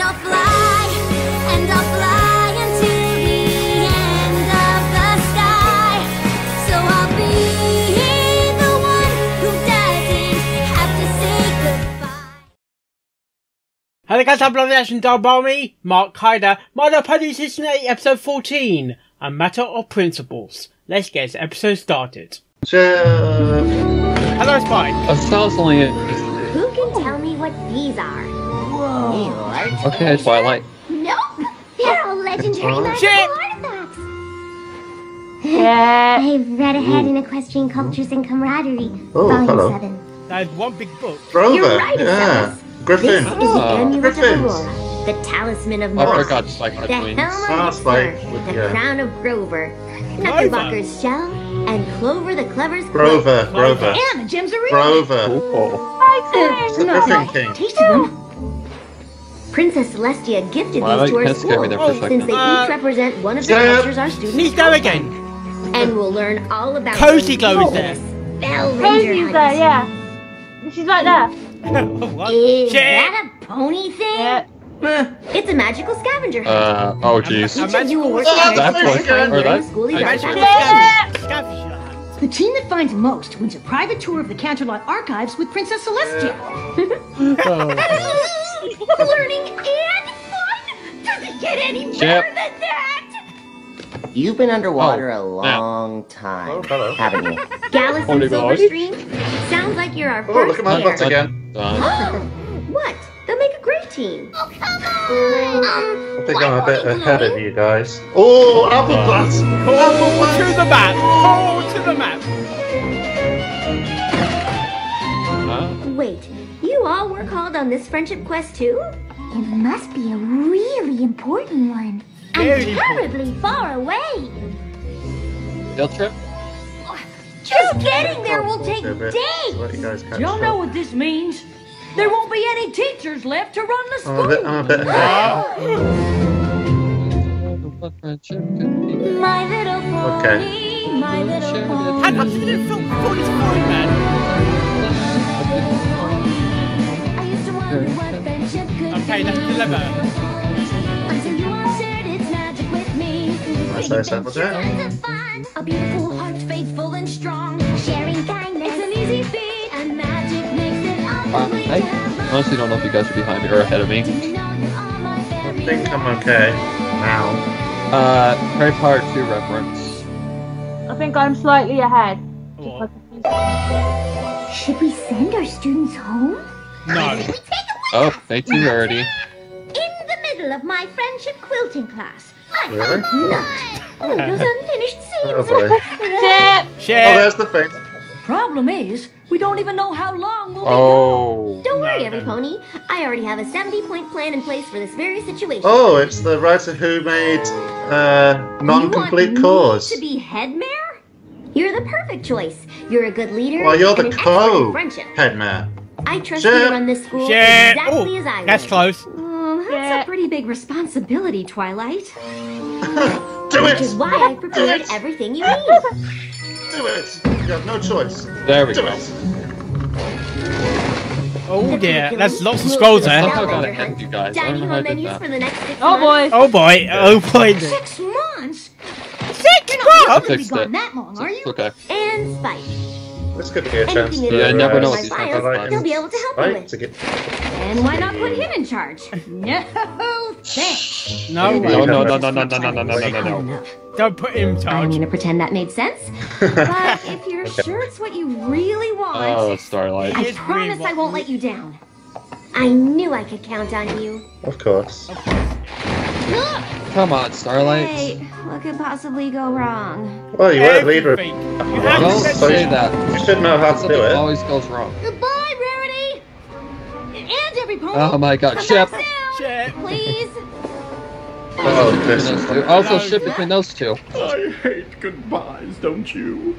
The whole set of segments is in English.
and I'll fly until the end of the sky. So I'll be the one who doesn't have to say goodbye. Hello guys, I'm Reaction Dog Balmy, Mark Hyder, My Little Midi Season 8, Episode 14, A Matter of Principles. Let's get this episode started. Hello Spike. Who can tell me what these are? Whoa. Okay, Twilight. Nope. They're all legendary magical artifacts. Yeah. I've read ahead in Equestrian Cultures and Camaraderie, Volume 7. That is one big book. You're right, yeah. Griffin. This is the amulet of Aurora, the talisman of I Mars, forgot Spike the helm of Spike. the crown of Grover, Knucklebocker's shell, and Clover the Clever's Grover. and the gems are real. Grover. It's the Griffin King. Tasted them. Princess Celestia gifted these to our school, since they each represent one of the cultures our students Please go again. And we'll learn all about Cozy Glow is there. Cozy's there, yeah. She's right there. Is that a pony thing? Yeah. It's a magical scavenger hunt. Oh jeez. Each of you will work That's together what- to find or rare that- schooly Yeah. artifacts. The team that finds most wins a private tour of the Canterlot archives with Princess Celestia. Learning and fun? Does it get any better than that? You've been underwater a long time, haven't you? Gallus and Silverstream? Sounds like you're our Oh, first look at my pair. butts again. What? They'll make a great team. I think I'm a bit ahead of you guys. Oh, apple butts! Oh, to the map! Oh, to the map! Wait, you all were called on this friendship quest too? It must be a really important one. Very And terribly far away. Field trip? Just getting there will take Let days. you guys catch Y'all know up. what this means? There won't be any teachers left to run the school. I'm a bit ahead. My little pony, Okay. my little pony. How much did it feel before this point, man? I used to wonder what friendship could Okay, be. that's the lever. Until you all shared its magic with me. So simple, Tons of fun. A beautiful heart, faithful and strong. Sharing kindness, it's an easy feat, and magic makes it all complete. I honestly don't know if you guys are behind me or ahead of me. I think I'm okay now. Harry Potter 2 reference. I think I'm slightly ahead. Oh. Should we send our students home? No. Oh, thank you already. In the middle of my friendship quilting class, I Really? found not all those unfinished Oh seams. boy. Shit. Oh, Share. there's the thing. Problem is, we don't even know how long we'll be Oh. Don't worry, every pony. I already have a 70-point plan in place for this very situation. Oh, it's the writer who made non-complete You want cause. me to be head mare? You're the perfect choice. You're a good leader. Well, you're and the an excellent co friendship. head man. I trust Shit. you to run this school Share. exactly Oh, as I would. that's close. That's a pretty big responsibility, Twilight. Do Which is it! why I prepared it. everything you need. Do it! You have no choice. There we Do go. it. Oh dear, that's lots of scrolls there. Somehow got ahead of you guys. I don't Dining know how I hall did menus that. for the next 6 Oh months. boy. Oh boy, oh boy. 6 months? 6 You're not months? going to be Fixed gone it. that long, are you? It's okay. And Spike. This could be a chance Anything to that Yeah, I never know my what these files, happen. he'll be able to help you Right, with. to get... And why not put him in charge? No, thanks. No Maybe way. No, you no, have no, enough no, no, no, no, no, no, no, no. Enough. Don't put him in I'm charge. gonna pretend that made sense. But if you're sure it's what you really want, Oh, Starlight. I It's promise really I won't let you down. I knew I could count on you. Of course. Come on, Starlight. Hey, what could possibly go wrong? Well, you were a leader. Everything. You have Don't to So say you- that. You should know how to Something do it. always goes wrong. Goodbye, Rarity. And every pony. Oh my god, Come ship. back soon, Share. please. Oh, this Those is... two. Also, ship between those two. I hate goodbyes, don't you?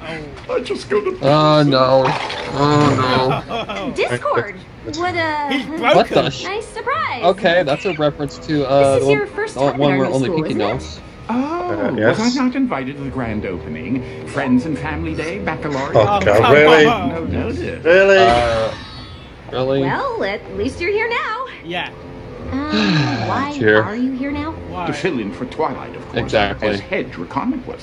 I just go to... Oh no. Oh Oh, Discord. What a he's no. What the broken. sh- nice surprise. Okay, that's a reference to This is the your first time one in where our only school, Pinkie isn't it? knows. Oh, yes. was I not invited to the grand opening? Friends and family day, baccalaureate? Oh, God, come really? on. No notice. Really? Really? Well, at least you're here now. Yeah. Why Cheer. are you here now? To fill in for Twilight, of course. Exactly. As head Draconicus.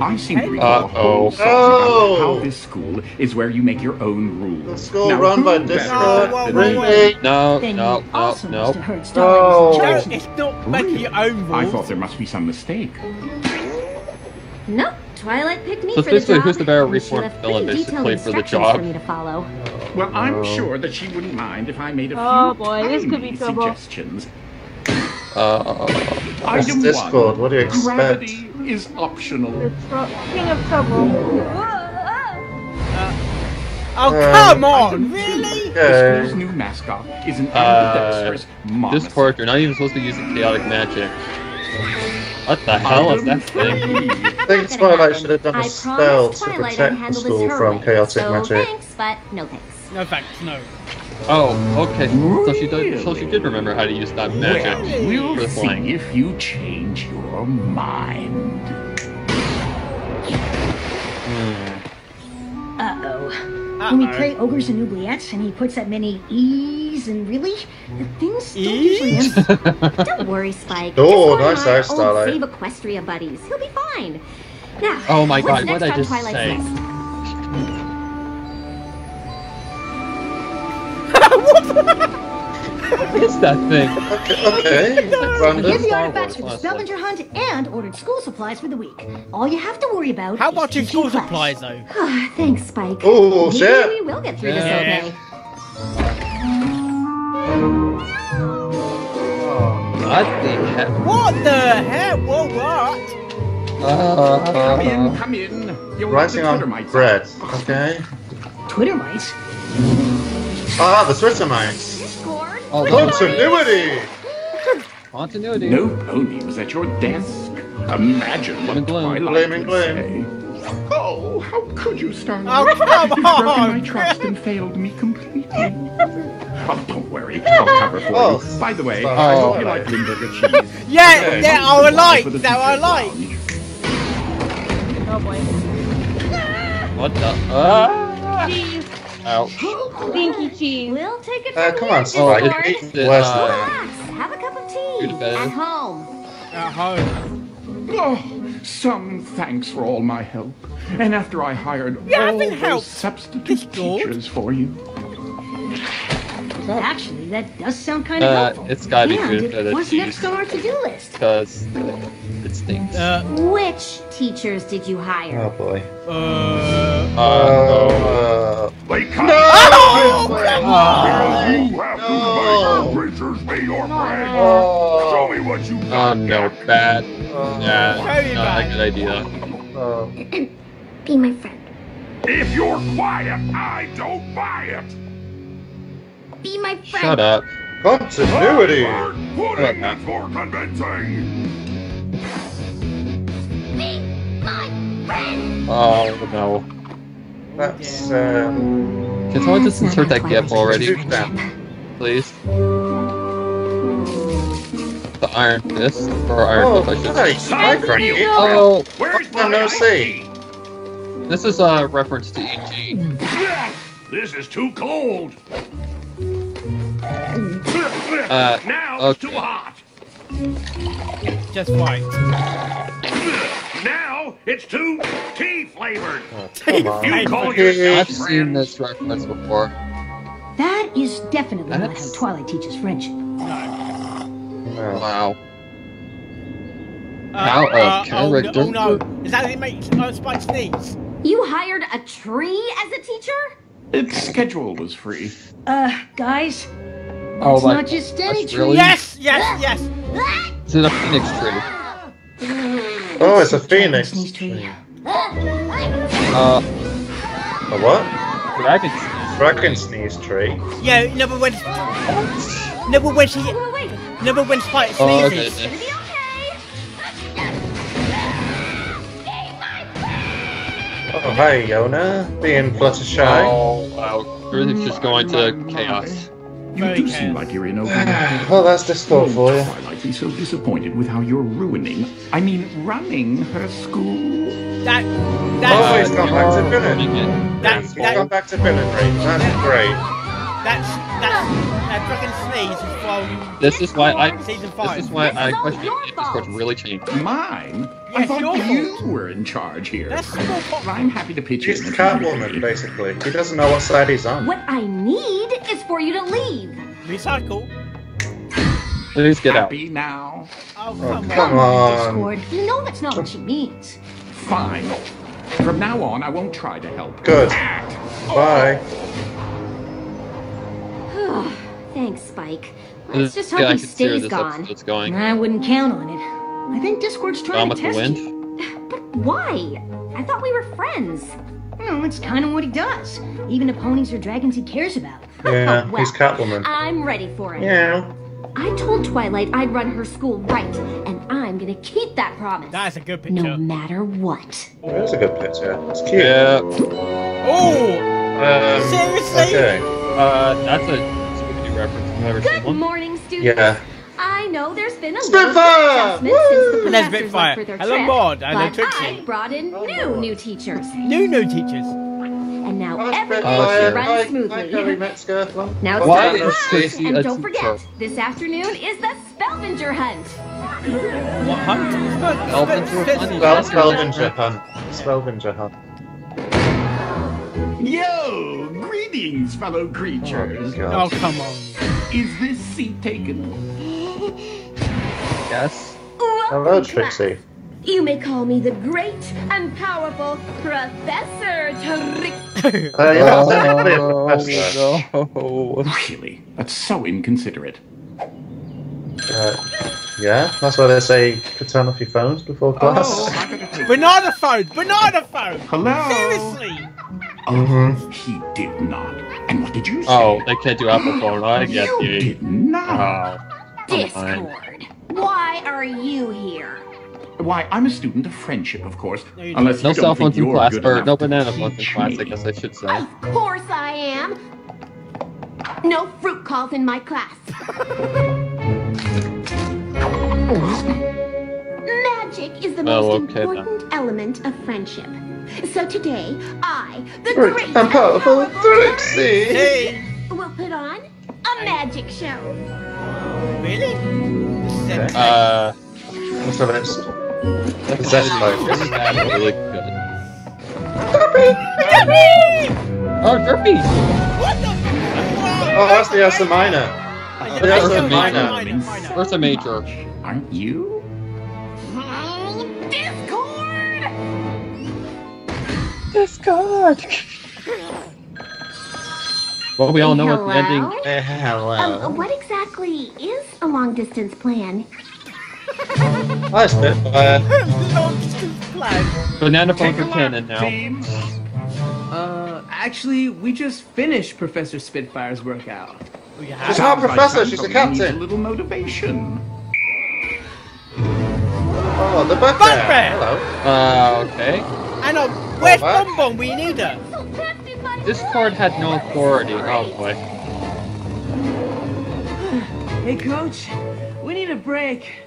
I seem to recall a whole song Oh. about how this school is where you make your own rules. The school run by who better Discord? than Really? No, Then no, you no, also no. must have heard No. Starlight No, was in it's not making your own rules. I thought there must be some mistake. Nope. Twilight picked me So for the basically, job. who's the better and she reformed left villain, pretty detailed basically, for the instructions job? for me to follow. Well, I'm sure that she wouldn't mind if I made a few Oh, boy, this could be tiny trouble. suggestions. It's Item Discord, what do you expect? Gravity is optional. King of trouble. Oh, come on, really? The school's new mascot is an ambidextrous mouse. Discord, you're not even supposed to be using chaotic magic. What the hell is that thing? I think Twilight should have done a spell to Twilight I'd protect the handle school this her from way. chaotic So magic. thanks, but no thanks. No thanks, no. Oh, okay. So she did remember how to use that magic Well, we'll for the see flying. if you change your mind. When we play ogres and oubliettes and he puts that many E's and really, things don't usually end. Don't worry, Spike. Oh, Just nice one of eye, my old Starlight. Save Equestria buddies. He'll be fine. Now, Oh my what's god, next what did I on just Twilight's say? list? What is that thing? Okay. We did the Star artifacts for the Wars, scavenger hunt and ordered school supplies for the week. All you have to worry about How is much is teaching school class. supplies, though? Thanks, Spike. Oh, Maybe shit. we will get through Yeah. this okay. What the heck? What the hell? Whoa, what? Come in. You'll Writing have the on Twittermites bread. out. Okay. Twitter mice. Ah, the Twitter mites. Discord? Oh, Continuity! Continuity. No pony was at your desk. Imagine what Gloom, gloom. Twilight Gloom, would gloom. say. Oh, how could you, Starlight? Oh, come You've broken my on! trust and failed me completely. Oh, don't worry. I'll cover for Oh, you. By the way, Starlight. I hope you like Limburger cheese. Yeah, Okay. yeah, I like, For the that I teacher's like. lounge. Oh boy. What the? Cheese. Ouch. Pinky cheese. We'll take it from Come here, on, Spike. Discord. Eat it, worse Relax. Have a cup of tea. Go to bed. At home. At home. Oh, some thanks for all my help. And after I hired You all haven't those helped. substitute Discord. teachers for you. Actually, that does sound kind of helpful. It's gotta be And good for the what's next cheese. on our to-do list? Because it stinks. Which teachers did you hire? Oh boy. They come No! You have to make your creatures be your friends. Show me what you Oh got. no, bad. Yeah, Show me not a back. good idea. Be my friend. If you're quiet, I don't buy it. Be my friend. Shut up. Continuity! Pudding that's more convincing. Be my friend. Oh no. That's, Can someone just insert that gif already, please? The Iron Fist, or Iron Oh, Fist, I should nice. say. Hi, Frankie. Oh, Where's my no C? this is a reference to EG. This is too cold. Now it's okay. too hot. Just right. Now it's too tea flavored. Come on. You call I've yourself seen friends? this reference before. That is definitely not That's- how Twilight teaches friendship. Wow. How oh, character. no, oh no. Is that it makes Spike sneeze? You hired a tree as a teacher? Its schedule was free. Guys, Oh it's my not just any gosh, tree. really? Yes, yes, yes. Is it a phoenix tree? Oh, it's a phoenix. Sneeze tree. A what? Dragon. Dragon sneeze tree. Yeah, never when she, Wait. never when Spike Oh, okay. sneezes. Gonna be okay. Oh, hey, Yona. Being Fluttershy. Oh, wow. Everything's just going to chaos. You Very do chaos. seem like you're in over. Well, that's Discord for you. Twilight be so disappointed with how you're running her school. That, Oh, that, he's gone back to villain. Running it. that, He's gone back to villain, That's great. That fucking sneeze is from This is why season 5. This is why I question if Discord's really changed. Mine? Yeah, I thought you were in charge here. I'm happy to pitch in. He's Catwoman, basically. He doesn't know what side he's on. What I need is for you to leave. Recycle. Please get out. Happy now? Oh, Come on. Discord. You know that's not what she means. Fine. From now on, I won't try to help. Good. Bye. Thanks, Spike. Let's just hope he stays gone. Going. I wouldn't count on it. I think Discord's trying to test you. But why? I thought we were friends. No, it's kind of what he does. Even the ponies or dragons he cares about. Yeah, Well, he's Catwoman. I'm ready for it. Yeah. I told Twilight I'd run her school right, and I'm gonna keep that promise. That's a good picture. No matter what. That's a good picture. It's cute. Yeah. Oh! Seriously? Okay. That's a Scooby-Doo reference. I've never seen Good one. morning, students. Yeah. I know there's been a Spitfire! little adjustment since the And there's professors Spitfire. left for their Hello, trip, Maud. Hello, but Trixie. I brought in new teachers. New teachers. And now Hi, everything Spitfire. should run Hi, smoothly. Carrie Metzger. Now it's Why time to is class, Tracy and a don't teacher? forget, this afternoon is the Spellvenger Hunt. What hunt? Spellvenger Hunt. Spellvenger Hunt. Yo! Greetings, fellow creatures. Oh, come on. Is this seat taken? Yes. Hello, Trixie. You may call me the great and powerful Professor Trick. Yeah, definitely a professor. No. Really? That's so inconsiderate. Yeah, that's why they say to turn off your phones before class. Banana phone! Banana phone! Hello? Seriously! He did not. And what did you say? Oh, they can't do Apple phone. I get You you. did not. Oh. Discord. Why are you here? Why, I'm a student of friendship, of course. No, you Unless No you cell don't think phones in you're class, good or enough no to banana phones in teach class, I me. guess I should say. Of course I am. No fruit calls in my class. Magic is the most important element of friendship. So today, I, the great and powerful Trixie, will put on a magic show. Really? What's the list? The zest focus. Really good. Oh, Derpy! What the? Oh, that's the Ursa Minor. The Ursa Minor. Ursa Major. Aren't you? Discord! Well, we all know what the ending. Hello. What exactly is a long-distance plan? Hi, Spitfire. Banana phones are canon now. Actually, we just finished Professor Spitfire's workout. She's not a professor, she's a captain. A little motivation. Oh, the bugbear. Hello. Okay. And where's Bum Bum? We need her. Discord had no authority. Oh boy. Hey, Coach, we need a break.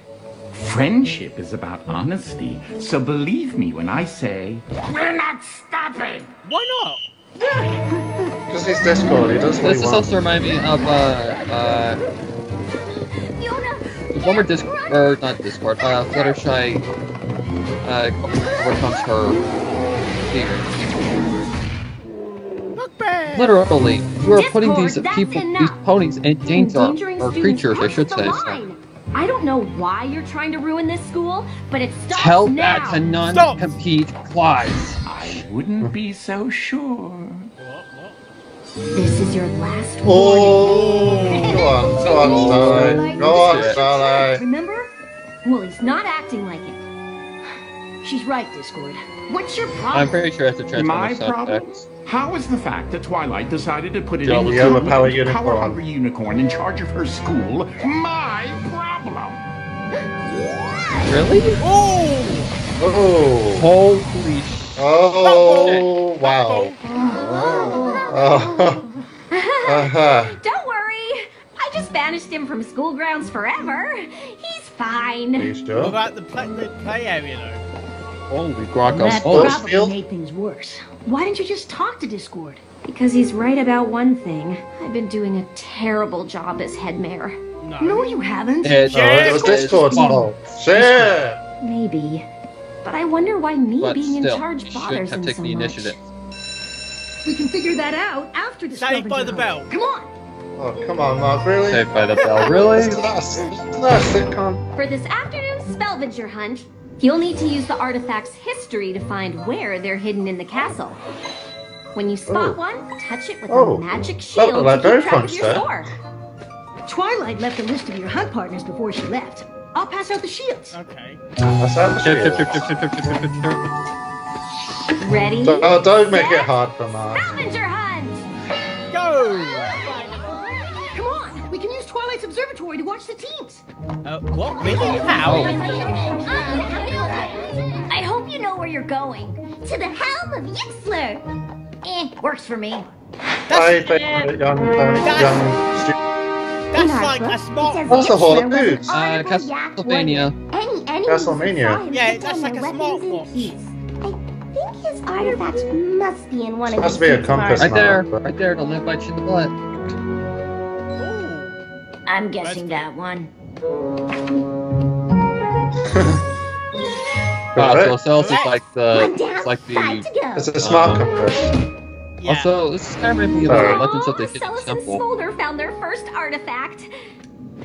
Friendship is about honesty, so believe me when I say we're not stopping. Why not? Because he's Discord, he does what This he is wants. also remind me of the former Discord, or not Discord, Fluttershy overcomes her fear. Literally, you are putting these people, these ponies in danger, or creatures, I should say. So. I don't know why you're trying to ruin this school, but it stops Tell now. that to non-compete class. I wouldn't be so sure. This is your last warning. Go on, Starlight. Go on, Starlight. Remember? Well, he's not acting like it. She's right, Discord. What's your problem? I'm pretty sure it's a My Transformers problem? subtext. How is the fact that Twilight decided to put an The overpowered unicorn. power-hungry unicorn in charge of her school my problem? Really? Oh! Holy shit. Oh, wow. Don't worry. I just banished him from school grounds forever. He's fine. Are you sure? What about the play area though? Holy guacamole. That probably made things worse. Why didn't you just talk to Discord? Because he's right about one thing. I've been doing a terrible job as head mayor. No, you haven't. It was Discord's fault. Shit! Maybe. But I wonder why me being in charge bothers him so much. We can figure that out after the Saved by the Bell. Come on. Oh, come on, Mark, really? Saved by the Bell, really? That's a sitcom. For this afternoon's Spellvenger hunt, you'll need to use the artifact's history to find where they're hidden in the castle. When you spot one, touch it with a magic shield to keep track of your score. Twilight left a list of your hunt partners before she left. I'll pass out the shields. Okay. Pass out the shields. Ready? Don't make it hard for Mark. Spellvenger hunt! Go! Come on, we can use Twilight's observatory to watch the teams. What? Really? How? I hope you know where you're going. To the helm of Yixler. Works for me. That's like a smart. That's a whole dudes. Castlevania. Castlevania. Yeah, that's like a smart watch. I think his artifacts must be in one of Must be a compass. Right there, to live by chin the butt. I'm guessing that one. So this is like It's a smart compass. Yeah. Also, this is kind of reminding me of the Legends of the Hidden Celis and Temple. Smolder found their first artifact.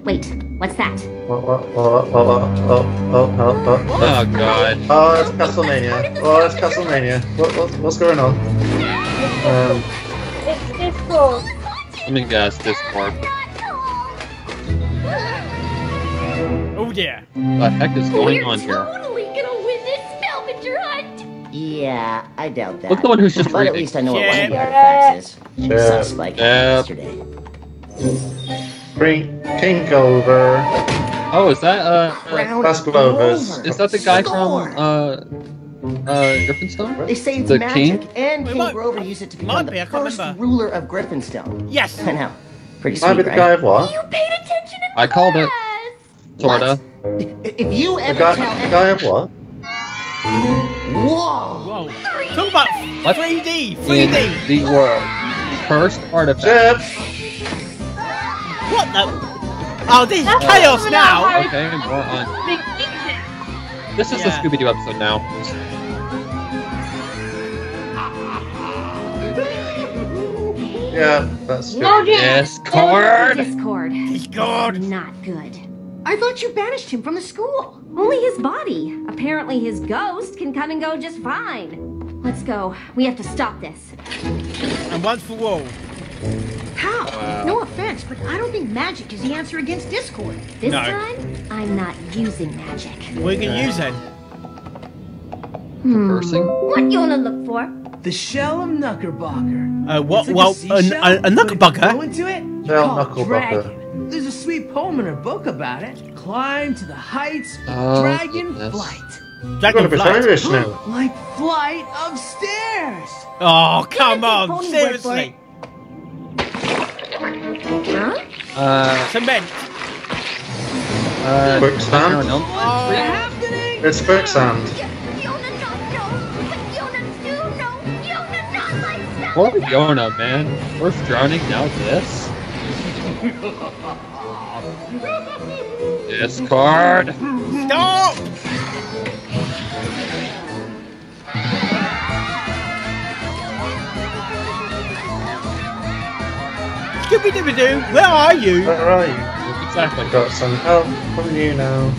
Wait, what's that? Oh, God. Oh, it's Castlevania. What's going on? It's Discord. Let me guess, Discord. Oh dear. What the heck is going on here? Totally gonna win this Spellvenger hunt! Yeah, I doubt that. Look, the one who's just But at reading. least I know what one of the artifacts is. Saw Spike yesterday. King Gulliver. Oh, is that That's Glover's. is that the guy from Griffinstone? They say it's The magic, king? and King Grover used it to become the first ruler of Griffinstone. Yes. I know. Pretty Might sweet, be the right? guy of what? You paid attention in I called it. Sorta. If you The ever guy, tell the guy of what? Whoa! Whoa. Talk about What? 3D. In 3D. the world. First artifact. Chip! What the? Oh, this is chaos now. Okay, more on. This is the Scooby-Doo episode now. Yeah, that's good. Discord! Discord. Not good. I thought you banished him from the school. Only his body. Apparently his ghost can come and go just fine. Let's go. We have to stop this. And once for all. How? No offense, but I don't think magic is the answer against Discord. This time, I'm not using magic. What are you gonna use then? Conversing? What you wanna look for? The shell of Knuckerbocker. What? It's like Well, seashell. a knucklebugger? Go into it. Shell call it Knucklebucker. Dragon. There's a sweet poem in her book about it. Climb to the heights, Oh, dragon goodness. flight. You're gonna be Irish now. Like flight of stairs. Oh, come on, pony word for seriously. Cement. Quicksand. No. It's quicksand. Poor Fiona, man. First drowning, now this. Discord! Stop! Scooby-Dooby-Doo, where are you? Where are you? Exactly. Got some help from you now.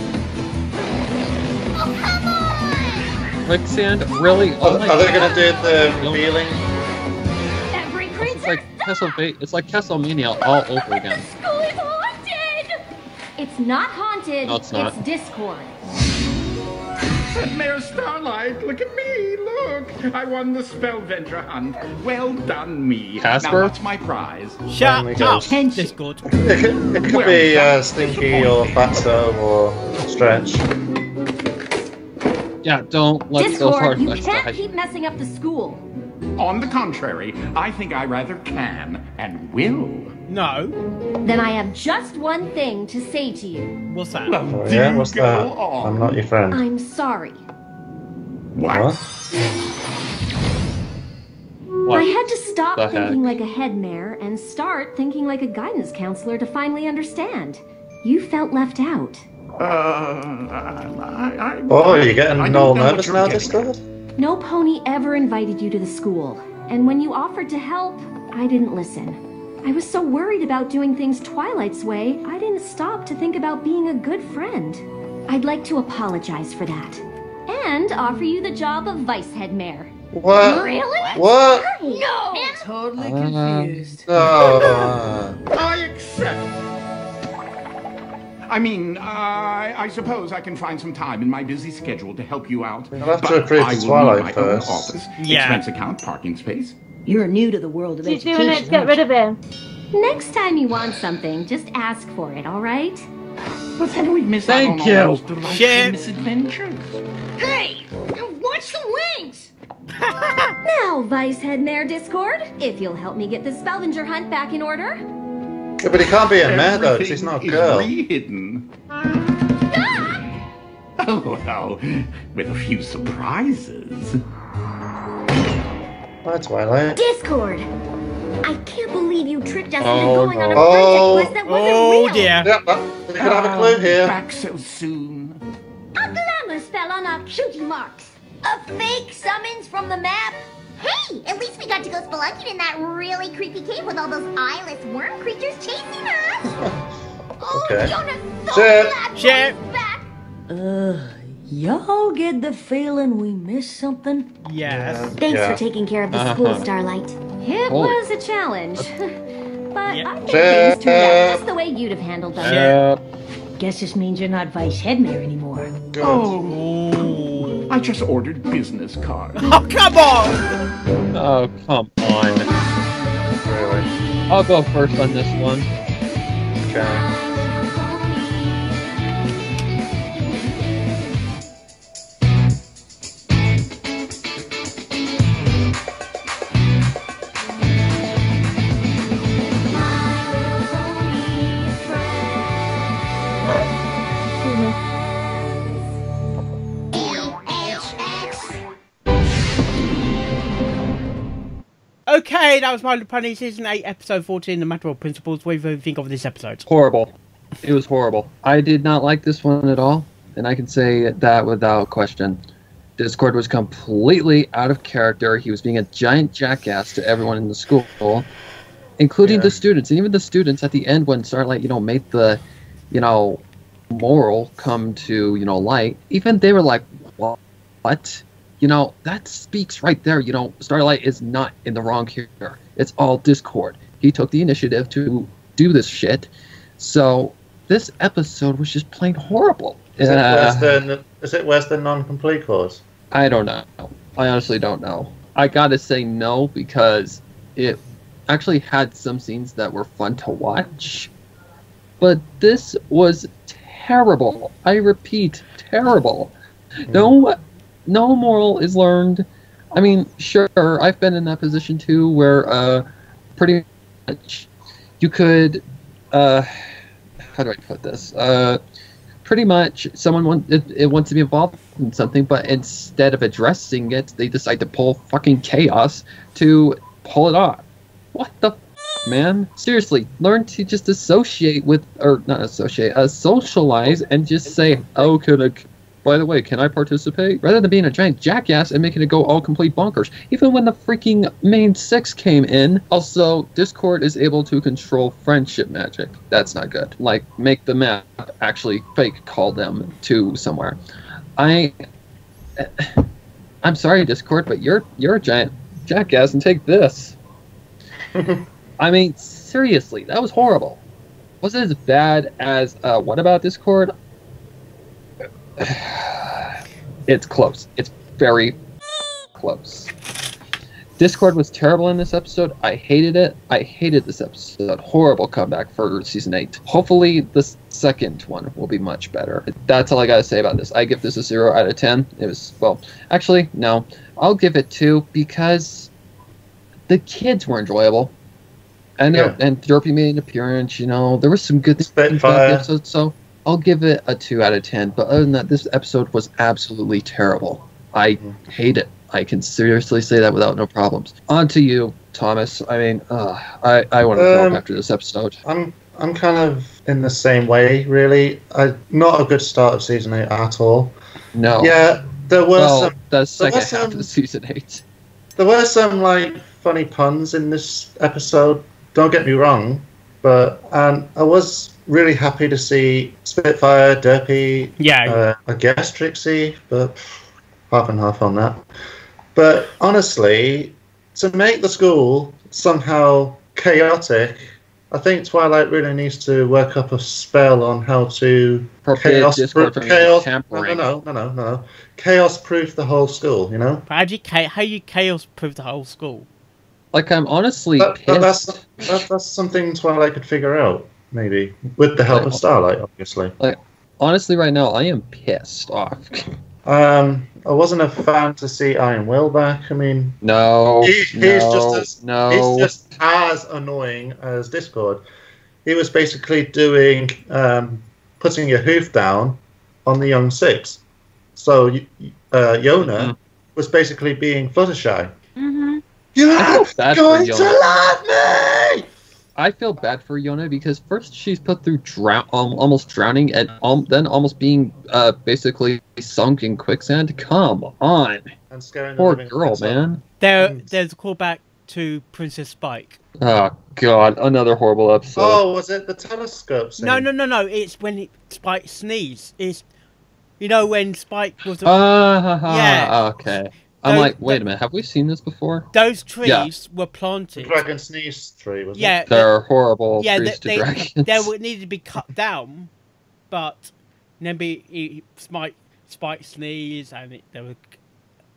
Quicksand? Really? Are they gonna do the revealing? It's like Castlevania all over again. School is haunted! It's not haunted. No, it's not. It's Discord. Mayor Starlight, look at me, look! I won the Spellvenger hunt. Well done, me. Casper? Now what's my prize? Shut Only up, goes. Discord. It could be Stinky or Fatso or Stretch. Yeah, don't let those hard Discord, you nuts can't die. keep messing up the school. On the contrary, I think I rather can and will. No. Then I have just one thing to say to you. What's that? Well, Oh do yeah, what's go that? on. I'm not your friend. I'm sorry. What? I had to stop thinking like a head mare and start thinking like a guidance counselor to finally understand. You felt left out. Oh, you're getting all nervous now, Discord? No pony ever invited you to the school, and when you offered to help, I didn't listen. I was so worried about doing things Twilight's way, I didn't stop to think about being a good friend. I'd like to apologize for that, and offer you the job of vice head mare. What? Really? What? No! Totally confused. I accept. I mean, I suppose I can find some time in my busy schedule to help you out. I'll have to recruit Twilight first. Office, expense account, parking space. You're new to the world of education. She's doing it to get rid of him. Next time you want something, just ask for it, all right? But then we miss out on all those delightful misadventures. Hey! Watch the wings! Now, Vice Head Mare Discord, if you'll help me get the Spelvinger hunt back in order. Yeah, but he can't be a mare though, because he's not a girl. Hidden. Oh, well, with a few surprises. Hi, Twilight. Discord! I can't believe you tricked us into Oh, going on a no. project quest that wasn't real! dear. Yep, we could have a clue here. Back so soon. A glamour spell on our cutie marks. A fake summons from the map. Hey, at least we got to go spelunking in that really creepy cave with all those eyeless worm creatures chasing us. Okay. Jonas, so Shit. glad Shit. Jonas is back. Y'all get the feeling we missed something? Yes. Thanks for taking care of the school, Starlight. It Holy- was a challenge. But Yeah. I think things turned out just the way you'd have handled them. Guess this means you're not vice head mare anymore. Oh, I just ordered business cards. Oh, come on! Oh, come on. Really? I'll go first on this one. Okay. Okay, that was My Little Pony Season 8, Episode 14, The Matter of Principles. What do you think of this episode? Horrible. It was horrible. I did not like this one at all, and I can say that without question. Discord was completely out of character. He was being a giant jackass to everyone in the school, including the students. And even the students at the end, when Starlight, made the, moral come to, light, even they were like, what? That speaks right there. Starlight is not in the wrong here. It's all Discord. He took the initiative to do this shit. So this episode was just plain horrible. Is it worse than non-complete cause? I don't know. I honestly don't know. I gotta say no, because it actually had some scenes that were fun to watch. But this was terrible. I repeat, terrible. No moral is learned. I mean, sure, I've been in that position too, where pretty much you could, how do I put this? Pretty much someone wants to be involved in something, but instead of addressing it, they decide to pull fucking chaos to pull it off. What the man? Seriously, learn to just associate with, or not associate, socialize, and just say, oh, by the way, can I participate? Rather than being a giant jackass and making it go all complete bonkers. Even when the freaking main six came in, also, Discord is able to control friendship magic. That's not good. Like, make the map actually fake call them to somewhere. I'm sorry, Discord, but you're a giant jackass, and take this. I mean, seriously, that was horrible. Was it as bad as, what about Discord? It's close. It's very close. Discord was terrible in this episode. I hated it. I hated this episode. Horrible comeback for Season 8. Hopefully the second one will be much better. That's all I gotta say about this. I give this a 0 out of 10. It was, well, actually, no. I'll give it 2 because the kids were enjoyable. And Derpy made an appearance, there was some good things about the episode, so I'll give it a 2 out of 10, but other than that, this episode was absolutely terrible. I hate it. I can seriously say that without no problems. On to you, Thomas. I mean, I want to throw up after this episode. I'm kind of in the same way, really. Not a good start of season 8 at all. No. Yeah, there were some. The second half of the season 8. There were some like funny puns in this episode. Don't get me wrong, but I was really happy to see Spitfire, Derpy, I guess Trixie, but half and half on that. But honestly, to make the school somehow chaotic, I think Twilight really needs to work up a spell on how to chaos proof the whole school. You know? How you chaos proof the whole school? Like, I'm honestly pissed. That's something Twilight could figure out, maybe with the help of Starlight, obviously. Like, honestly, right now I am pissed off. I wasn't a fan to see Iron Will back. I mean, he's just as annoying as Discord. He was basically doing putting your hoof down on the young six. So Yona was basically being Fluttershy. You're going to let me! I feel bad for Yona because first she's put through almost drowning and then almost being basically sunk in quicksand. Come on. And scaring poor girl, man. There's a callback to Princess Spike. Oh, God. Another horrible episode. Oh, was it the telescope scene? No. It's when Spike sneezed. It's, when Spike was... okay. I'm like, wait a minute, have we seen this before? Those trees were planted. The dragon sneeze tree, wasn't it? They're horrible trees to dragons. They needed to be cut down, but then Spike sneezed, and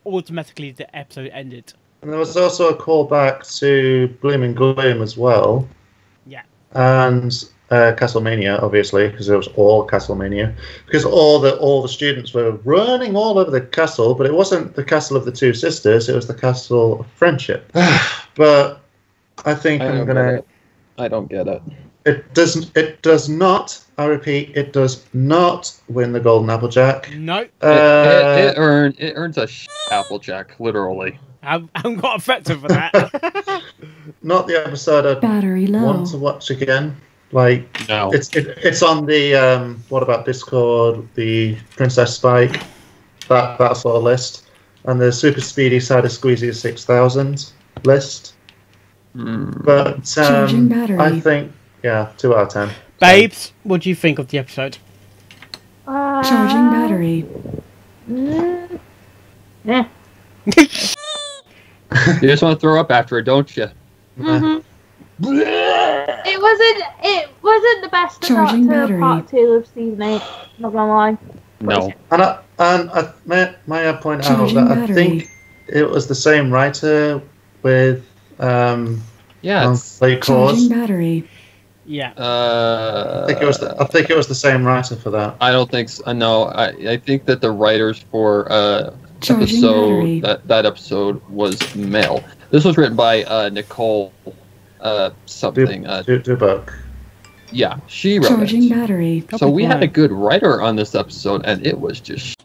automatically the episode ended. And there was also a callback to Bloom and Gloom as well. Yeah. And Castlemania, obviously, because it was all Castlemania. Because all the students were running all over the castle, but it wasn't the castle of the two sisters, it was the castle of friendship. But I think I'm going to... I don't get it. It does not, I repeat, it does not win the Golden Applejack. No. It earns a Applejack, literally. I haven't got effective for that. Not the episode I want to watch again. Like, no. It's on the what about Discord, the Princess Spike, that sort of list, and the Super Speedy Side of Squeezy 6000 list. But I think 2 out of 10. Babes, what do you think of the episode? Charging battery. You just want to throw up after it, don't you? It wasn't the best start to part 2 of season 8. Not gonna lie. No. May I point out that I think it was the same writer with Play Cause. Battery. Yeah. I think it was the same writer for that. I don't think so. No, I think that the writers for that episode was male. This was written by Nicole something. Dubuck. Yeah, she wrote Charging it. Battery. So we had a good writer on this episode, and it was just.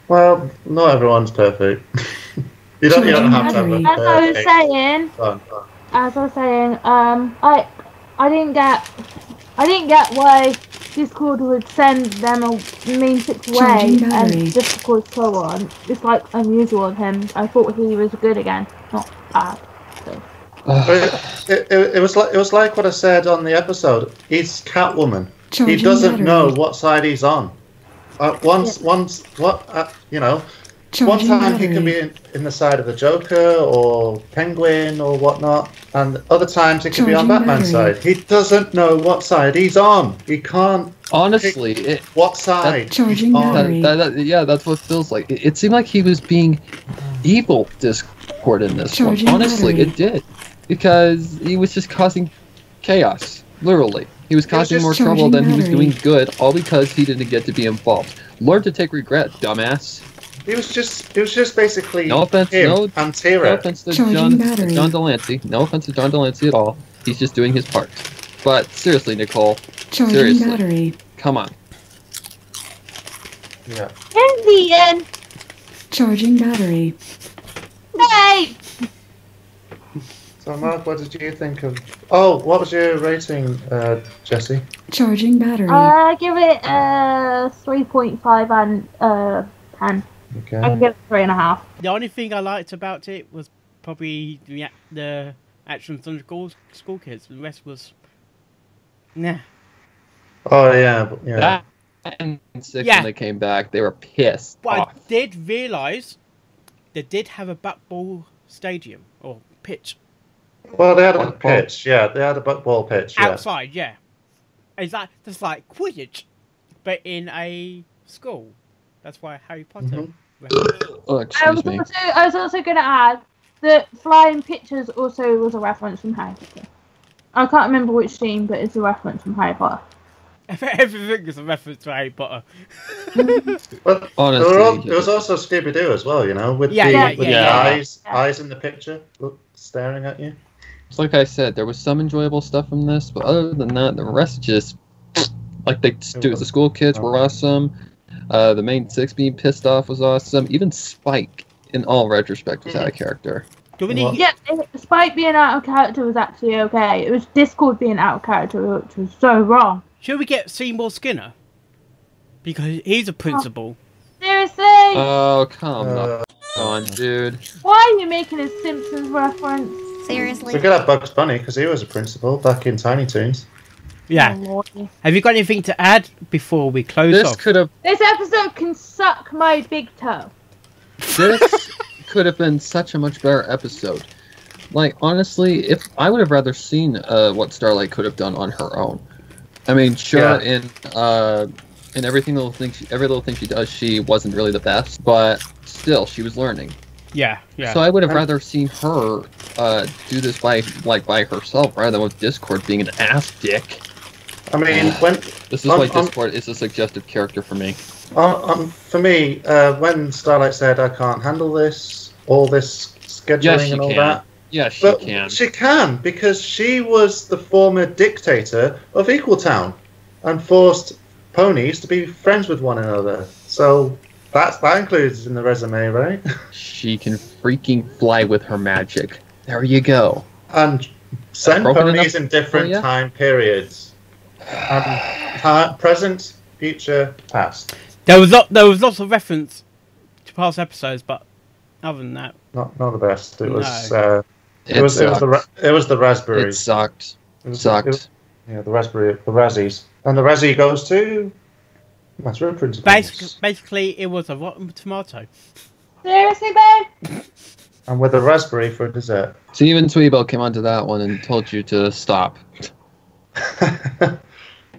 Well, not everyone's perfect. you don't have to have a perfect. As I was saying, I didn't get why Discord would send them a mean 6 away and just because so on. It's like unusual of him. I thought he was good again, not bad. So. It was like what I said on the episode. He's Catwoman. He doesn't know what side he's on. One time he can be in the side of the Joker or Penguin or whatnot, and other times he can be on Batman's side. He doesn't know what side he's on. He can't. Honestly, what side he's on. That's what it feels like. It seemed like he was being evil Discord in this one. Honestly, it did. Because he was just causing chaos. Literally. He was causing more trouble than he was doing good, all because he didn't get to be involved. Learn to take regret, dumbass. It was just basically no offense, and Tira. No offense to John Delancey. No offense to John Delancey at all. He's just doing his part. But seriously, Nicole. Seriously. Come on. Yeah. In the end. Charging battery. Hey! So, Mark, what did you think of... Oh, what was your rating, Jessie? Charging battery. Give it 3.5 and 10. Okay. I give it 3.5. The only thing I liked about it was probably the actions on the school kids. The rest was... Nah. Oh, yeah. And 6 when they came back, they were pissed But off. I did realise they did have a buckball stadium, or pitch. Well, they had a pitch, yeah. They had a buckball pitch, yeah. Outside, yeah. Is that just like Quidditch, but in a school? That's why Harry Potter. I was also going to add that flying pictures also was a reference from Harry Potter. I can't remember which scene, but it's a reference from Harry Potter. Everything is a reference to Harry Potter. But honestly, it was also Scooby-Doo as well, you know, with the eyes in the picture, staring at you. It's like I said, there was some enjoyable stuff from this, but other than that, the rest just like the school kids were awesome. The main 6 being pissed off was awesome. Even Spike, in all retrospect, was out of character. Yeah, Spike being out of character was actually okay. It was Discord being out of character, which was so wrong. Should we get Seymour Skinner? Because he's a principal. Seriously? Oh, come on, dude. Why are you making a Simpsons reference? Seriously? We could have Bugs Bunny, because he was a principal back in Tiny Toons. Yeah. Oh, have you got anything to add before we close off? This episode can suck my big toe. This could have been such a much better episode. Like, honestly, if I would have rather seen what Starlight could have done on her own. I mean, sure, in every little thing she does, she wasn't really the best, but still, she was learning. Yeah. So I would have rather seen her do this by herself rather than with Discord being an ass dick. I mean, this is why Discord is a suggestive character for me. For me, when Starlight said, "I can't handle this, all this scheduling and all that," yes, she can. She can, because she was the former dictator of Equaltown and forced ponies to be friends with one another. So that includes in the resume, right? She can freaking fly with her magic. There you go. And send ponies in different time periods. Present, future, past. There was lots of reference to past episodes, but other than that, not the best. It was no. It was the raspberries. It sucked. The raspberry, the Razzies, and the Razzie goes to Master of Principles. Basically, it was a rotten tomato. Seriously, babe? And with a raspberry for dessert. So even Tweebo came onto that one and told you to stop.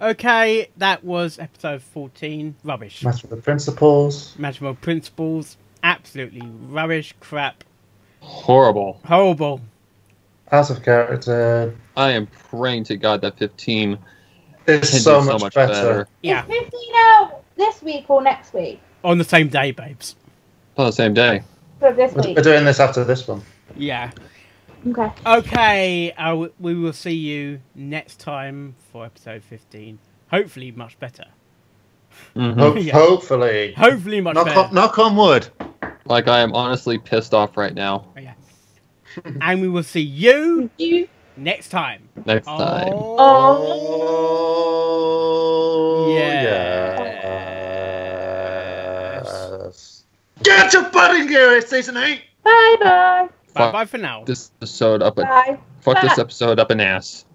Okay, that was episode 14. Rubbish. Master of the Principles. Master of Principles. Absolutely rubbish, crap. Horrible. Out of character. I am praying to God that 15 is so much better. Yeah. Is 15 out this week or next week? On the same day, babes. On the same day. For this week. We're doing this after this one. Yeah. Okay. We will see you next time for episode 15. Hopefully much better. Mm-hmm. Hopefully. Hopefully much better. Knock on wood. Like, I am honestly pissed off right now. Oh, yeah. And we will see you next time. Next time. Oh, yes. Get your butt in gear, it's season 8. Bye-bye. Bye-bye for now. This episode up Bye. Fuck this episode up an ass.